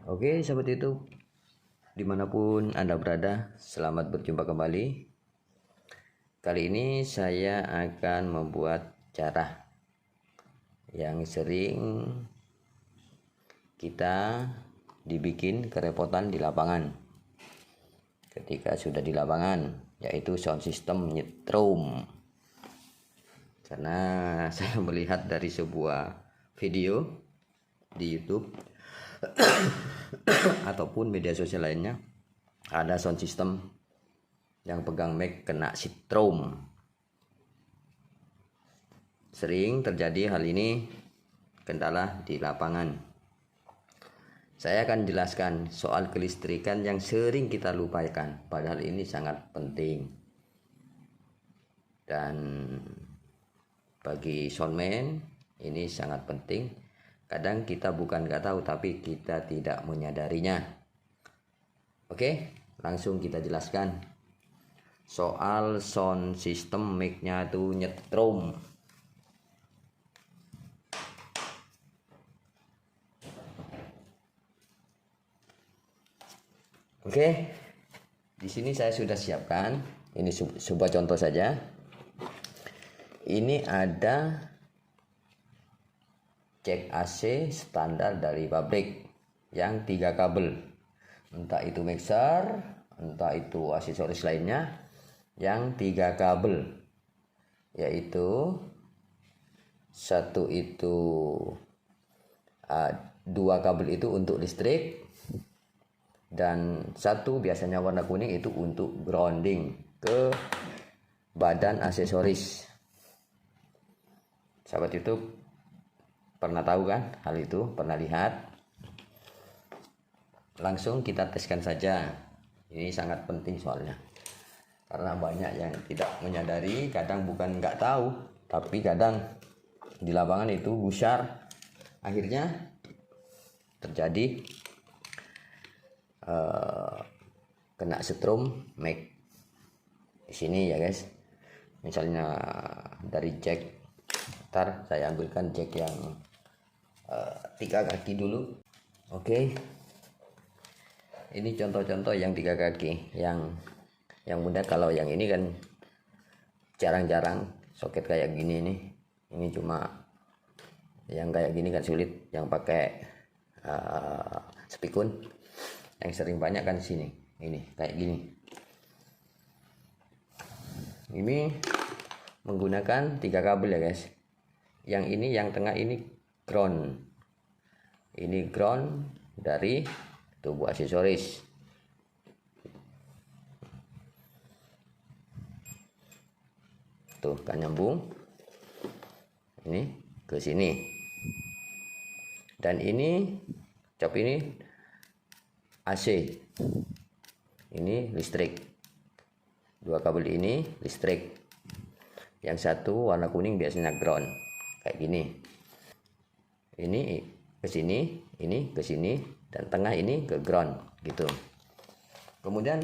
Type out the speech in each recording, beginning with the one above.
Oke sahabat YouTube, dimanapun Anda berada, selamat berjumpa kembali. Kali ini saya akan membuat cara yang sering kita dibikin kerepotan di lapangan ketika sudah di lapangan, yaitu sound system nyetrum. Karena saya melihat dari sebuah video di YouTube ataupun media sosial lainnya, ada sound system yang pegang mic kena setrum. Sering terjadi hal ini, kendala di lapangan. Saya akan jelaskan soal kelistrikan yang sering kita lupakan, padahal ini sangat penting. Dan bagi soundman ini sangat penting. Kadang kita bukan nggak tahu, tapi kita tidak menyadarinya. Oke, langsung kita jelaskan soal sound system mic-nya itu nyetrum. Oke, di sini saya sudah siapkan. Ini sebuah contoh saja. Ini ada cek AC standar dari pabrik yang 3 kabel, entah itu mixer, entah itu aksesoris lainnya, yang 3 kabel, yaitu satu itu 2 kabel itu untuk listrik, dan satu biasanya warna kuning itu untuk grounding ke badan aksesoris. Sahabat YouTube pernah tahu kan hal itu, pernah lihat? Langsung kita teskan saja. Ini sangat penting soalnya, karena banyak yang tidak menyadari. Kadang bukan nggak tahu, tapi kadang di lapangan itu gusar, akhirnya terjadi kena setrum mic di sini ya guys. Misalnya dari jack, ntar saya ambilkan jack yang 3 kaki dulu. Oke, ini contoh-contoh yang 3 kaki yang mudah. Kalau yang ini kan jarang-jarang soket kayak gini nih. Ini cuma yang kayak gini kan sulit, yang pakai spikun. Yang sering banyak kan sini, ini kayak gini. Ini menggunakan 3 kabel ya guys. Yang ini, yang tengah ini ground. Ini ground dari tubuh aksesoris. Tuh kan nyambung. Ini ke sini. Dan ini cop ini AC. Ini listrik. 2 kabel ini listrik. Yang satu warna kuning biasanya ground. Kayak gini. Ini ke sini, ini ke sini, dan tengah ini ke ground gitu. Kemudian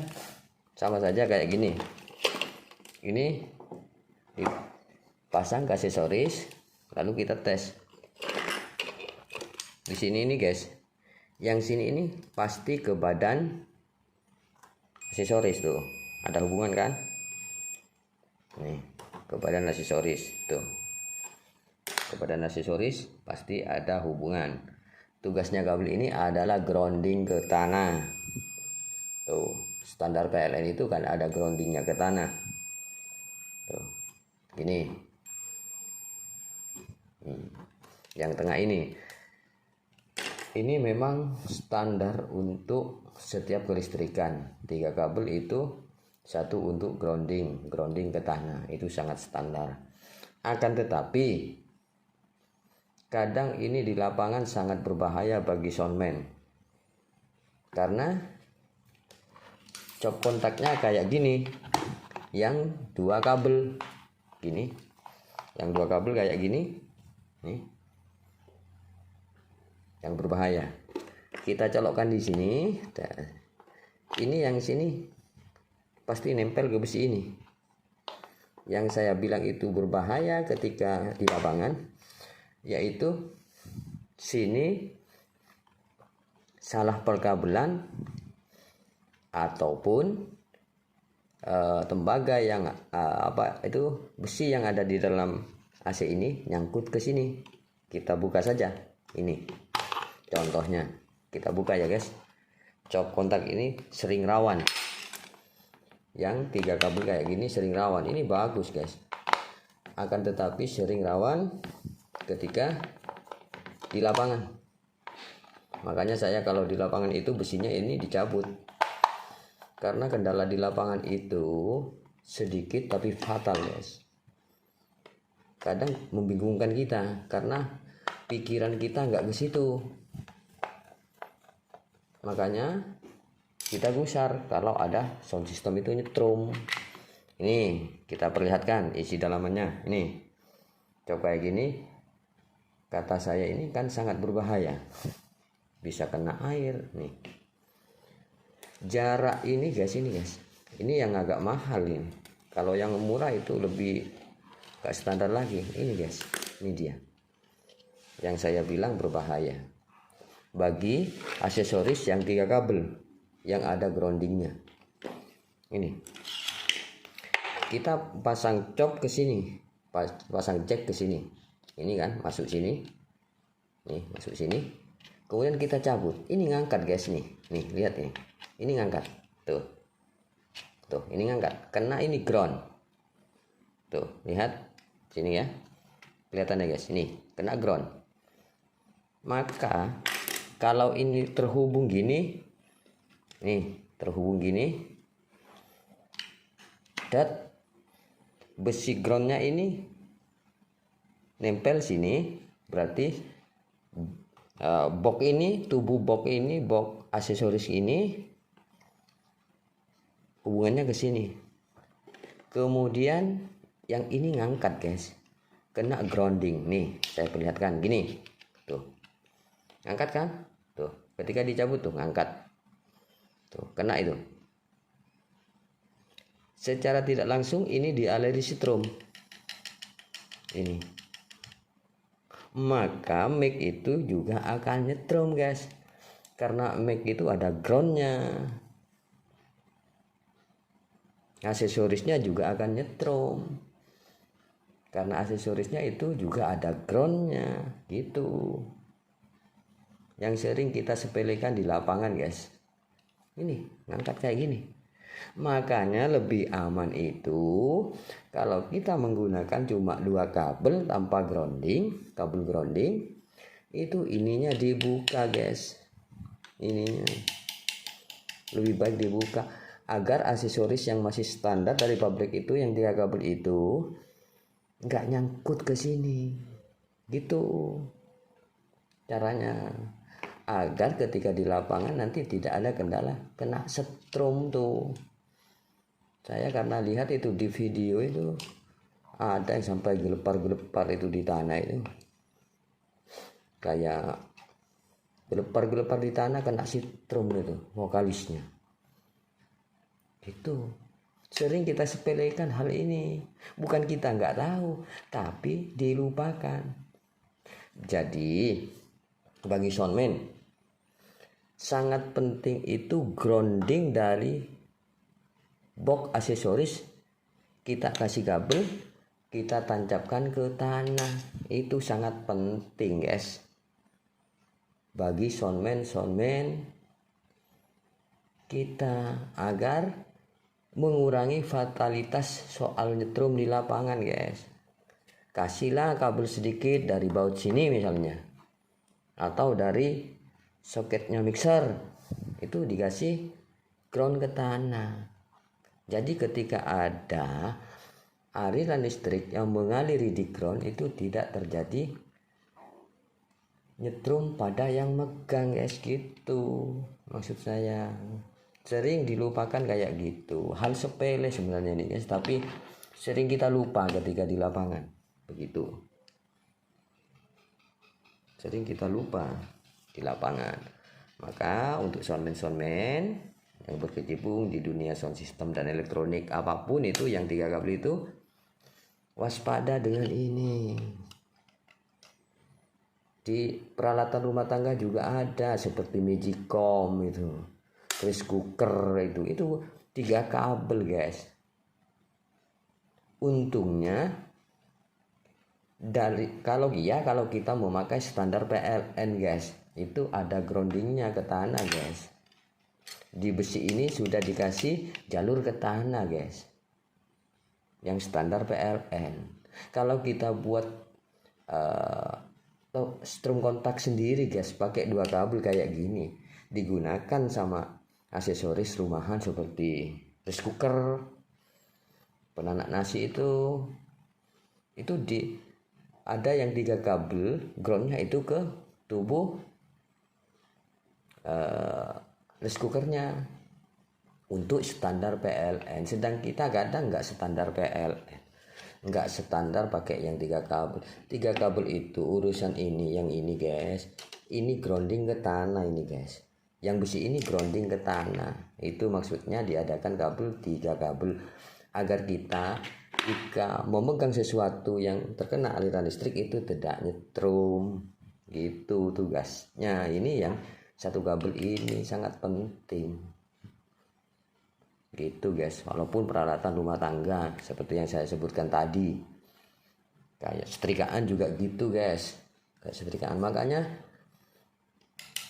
sama saja kayak gini. Ini dipasang ke aksesoris, lalu kita tes. Di sini ini guys. Yang sini ini pasti ke badan aksesoris tuh. Ada hubungan kan? Nih, ke badan aksesoris tuh. Ke badan aksesoris pasti ada hubungan. Tugasnya kabel ini adalah grounding ke tanah. Tuh, standar PLN itu kan ada groundingnya ke tanah. Tuh, gini. Yang tengah ini memang standar untuk setiap kelistrikan. 3 kabel itu, satu untuk grounding ke tanah, itu sangat standar. Akan tetapi kadang ini di lapangan sangat berbahaya bagi soundman, karena cop kontaknya kayak gini, yang 2 kabel gini, yang 2 kabel kayak gini nih, yang berbahaya. Kita colokkan di sini. Ini yang sini pasti nempel ke besi ini. Yang saya bilang itu berbahaya ketika di lapangan, yaitu sini salah perkabelan ataupun tembaga yang besi yang ada di dalam AC ini nyangkut ke sini. Kita buka saja ini contohnya, kita buka ya guys. Cop kontak ini sering rawan, yang 3 kabel kayak gini sering rawan. Ini bagus guys, akan tetapi sering rawan ketika di lapangan. Makanya saya kalau di lapangan itu besinya ini dicabut, karena kendala di lapangan itu sedikit tapi fatal guys. Kadang membingungkan kita karena pikiran kita nggak ke situ. Makanya kita gusar kalau ada sound system itu nyetrum. Ini kita perlihatkan isi dalamannya. Ini coba kayak gini. Kata saya ini kan sangat berbahaya, bisa kena air nih. Jarak ini guys, ini yang agak mahal ini. Kalau yang murah itu lebih gak standar lagi. Ini guys, ini dia yang saya bilang berbahaya bagi aksesoris yang 3 kabel yang ada groundingnya. Ini kita pasang cop ke sini, pasang jack ke sini. Ini kan masuk sini, nih masuk sini. Kemudian kita cabut. Ini ngangkat guys nih lihat nih. Ini ngangkat, tuh, ini ngangkat. Kena ini ground. Tuh lihat sini ya, kelihatan ya guys. Ini kena ground. Maka kalau ini terhubung gini, nih terhubung gini, dan besi groundnya ini nempel sini, berarti box ini, tubuh box ini, box aksesoris ini hubungannya ke sini. Kemudian yang ini ngangkat guys, kena grounding. Nih saya perlihatkan gini, tuh ngangkat kan, tuh ketika dicabut tuh ngangkat, tuh kena itu. Secara tidak langsung ini dialiri setrum ini, maka mic itu juga akan nyetrum guys, karena mic itu ada groundnya. Aksesorisnya juga akan nyetrum karena aksesorisnya itu juga ada groundnya gitu, yang sering kita sepelekan di lapangan guys. Ini ngangkat kayak gini. Makanya lebih aman itu kalau kita menggunakan cuma 2 kabel tanpa grounding, kabel grounding itu ininya dibuka guys. Ininya lebih baik dibuka agar aksesoris yang masih standar dari pabrik itu yang 3 kabel itu nggak nyangkut ke sini gitu caranya, agar ketika di lapangan nanti tidak ada kendala kena setrum tuh. Saya karena lihat itu di video itu ada yang sampai gelepar-gelepar itu di tanah itu, kayak gelepar-gelepar di tanah kena setrum itu vokalisnya. Itu sering kita sepelekan hal ini, bukan kita nggak tahu tapi dilupakan. Jadi bagi soundman sangat penting itu grounding dari box aksesoris. Kita kasih kabel, kita tancapkan ke tanah, itu sangat penting guys bagi soundman kita, agar mengurangi fatalitas soal nyetrum di lapangan guys. Kasihlah kabel sedikit dari baut sini misalnya, atau dari soketnya mixer itu dikasih ground ke tanah. Jadi ketika ada aliran listrik yang mengaliri di ground itu tidak terjadi nyetrum pada yang megang guys gitu. Maksud saya sering dilupakan kayak gitu, hal sepele sebenarnya nih guys, tapi sering kita lupa ketika di lapangan begitu. Sering kita lupa di lapangan. Maka untuk soundman yang berkecimpung di dunia sound system dan elektronik apapun itu yang 3 kabel itu, waspada dengan ini. Di peralatan rumah tangga juga ada seperti magicom itu, rice cooker itu 3 kabel guys. Untungnya kalau kita memakai standar PLN guys, itu ada groundingnya ke tanah guys. Di besi ini sudah dikasih jalur ke tanah guys, yang standar PLN. Kalau kita buat strum kontak sendiri guys, pakai 2 kabel kayak gini, digunakan sama aksesoris rumahan seperti rice cooker, penanak nasi itu ada yang 3 kabel groundnya itu ke tubuh rice cookernya untuk standar PLN. Sedang kita kadang nggak standar PLN, nggak standar pakai yang 3 kabel. 3 kabel itu urusan yang ini guys, ini grounding ke tanah ini guys, yang besi ini grounding ke tanah. Itu maksudnya diadakan kabel 3 kabel agar kita jika memegang sesuatu yang terkena aliran listrik itu tidak nyetrum, gitu tugasnya. Ini yang 1 kabel ini sangat penting gitu guys. Walaupun peralatan rumah tangga seperti yang saya sebutkan tadi, kayak setrikaan juga gitu guys, kayak setrikaan. Makanya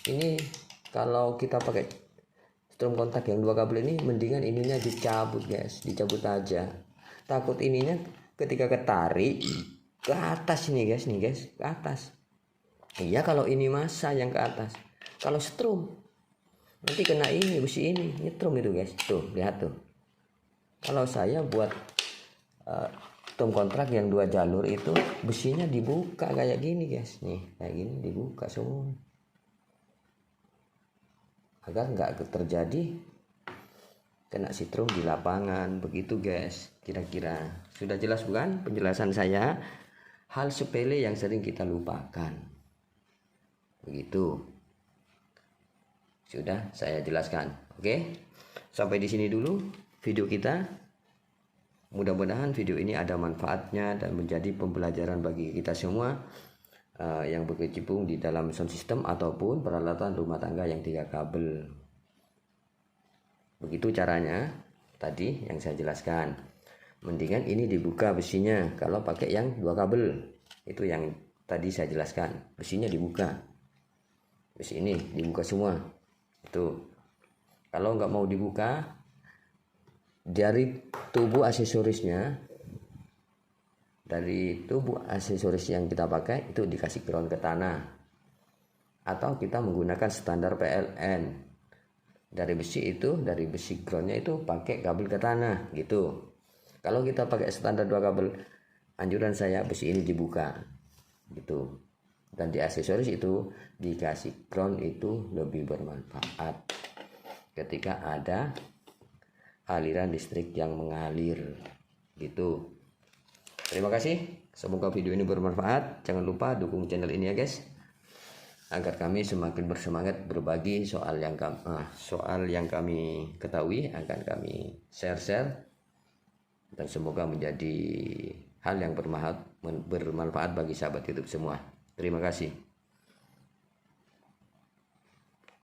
ini kalau kita pakai strum kontak yang 2 kabel ini, mendingan ininya dicabut guys, dicabut aja. Takut ininya ketika ketarik ke atas nih guys, ke atas. Iya kalau ini masa yang ke atas. Kalau strum nanti kena ini besi ini, nyetrum itu guys. Tuh lihat tuh. Kalau saya buat strum kontrak yang 2 jalur itu, besinya dibuka kayak gini guys. Nih kayak gini dibuka semua, agar nggak terjadi kena setrum di lapangan. Begitu guys, kira-kira sudah jelas bukan penjelasan saya? Hal sepele yang sering kita lupakan. Begitu sudah saya jelaskan. Oke, sampai di sini dulu video kita. Mudah-mudahan video ini ada manfaatnya dan menjadi pembelajaran bagi kita semua yang berkecimpung di dalam sound system ataupun peralatan rumah tangga yang 3 kabel. Begitu caranya tadi yang saya jelaskan. Mendingan ini dibuka besinya kalau pakai yang 2 kabel. Itu yang tadi saya jelaskan, besinya dibuka, besi ini dibuka semua. Itu kalau nggak mau dibuka, dari tubuh aksesorisnya, dari tubuh aksesoris yang kita pakai itu dikasih ground ke tanah, atau kita menggunakan standar PLN dari besi itu, dari besi groundnya itu pakai kabel ke tanah gitu. Kalau kita pakai standar 2 kabel, anjuran saya besi ini dibuka gitu. Dan di aksesoris itu dikasih ground, itu lebih bermanfaat ketika ada aliran listrik yang mengalir gitu. Terima kasih, semoga video ini bermanfaat. Jangan lupa dukung channel ini ya guys, agar kami semakin bersemangat berbagi soal yang kami ketahui, akan kami share dan semoga menjadi hal yang bermanfaat bagi sahabat YouTube semua. Terima kasih.